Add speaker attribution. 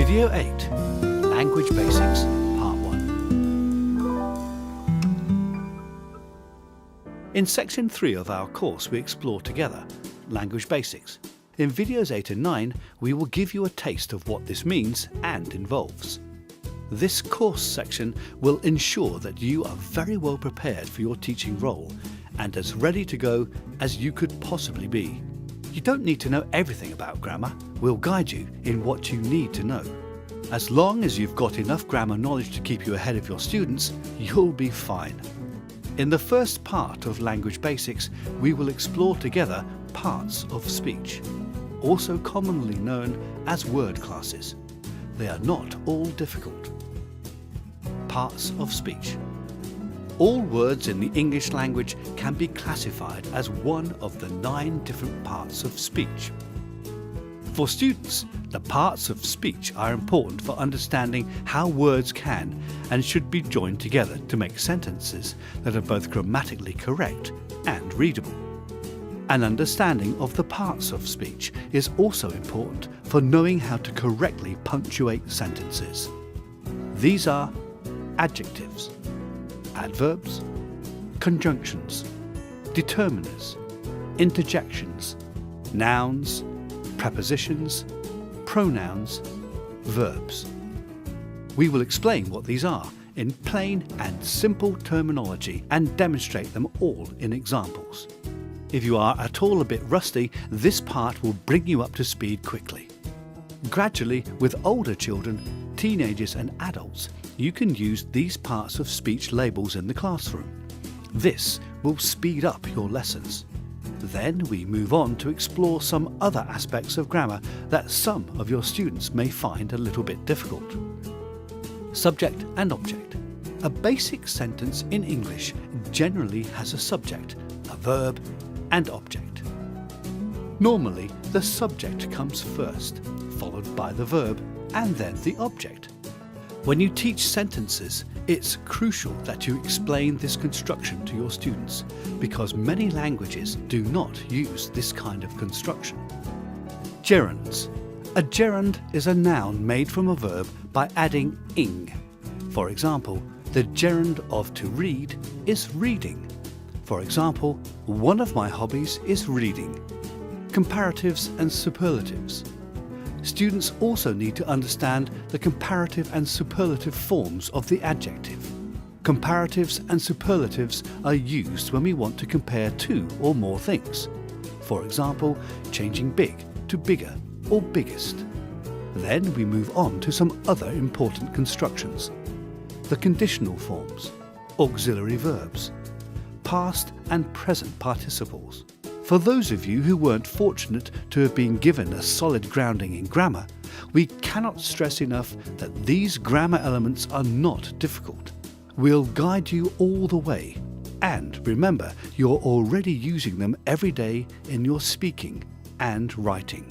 Speaker 1: Video 8, Language Basics, Part 1. In Section 3 of our course, we explore together language basics. In videos 8 and 9, we will give you a taste of what this means and involves. This course section will ensure that you are very well prepared for your teaching role and as ready to go as you could possibly be. You don't need to know everything about grammar. We'll guide you in what you need to know. As long as you've got enough grammar knowledge to keep you ahead of your students, you'll be fine. In the first part of Language Basics, we will explore together parts of speech, also commonly known as word classes. They are not all difficult. Parts of speech. All words in the English language can be classified as one of the 9 different parts of speech. For students, the parts of speech are important for understanding how words can and should be joined together to make sentences that are both grammatically correct and readable. An understanding of the parts of speech is also important for knowing how to correctly punctuate sentences. These are adjectives, adverbs, conjunctions, determiners, interjections, nouns, prepositions, pronouns, verbs. We will explain what these are in plain and simple terminology and demonstrate them all in examples. If you are at all a bit rusty, this part will bring you up to speed quickly. Gradually, with older children, teenagers and adults, you can use these parts of speech labels in the classroom. This will speed up your lessons. Then we move on to explore some other aspects of grammar that some of your students may find a little bit difficult. Subject and object. A basic sentence in English generally has a subject, a verb, and object. Normally, the subject comes first, followed by the verb, and then the object. When you teach sentences, it's crucial that you explain this construction to your students because many languages do not use this kind of construction. Gerunds. A gerund is a noun made from a verb by adding ing. For example, the gerund of to read is reading. For example, one of my hobbies is reading. Comparatives and superlatives. Students also need to understand the comparative and superlative forms of the adjective. Comparatives and superlatives are used when we want to compare 2 or more things. For example, changing big to bigger or biggest. Then we move on to some other important constructions. The conditional forms, auxiliary verbs, past and present participles. For those of you who weren't fortunate to have been given a solid grounding in grammar, we cannot stress enough that these grammar elements are not difficult. We'll guide you all the way. And remember, you're already using them every day in your speaking and writing.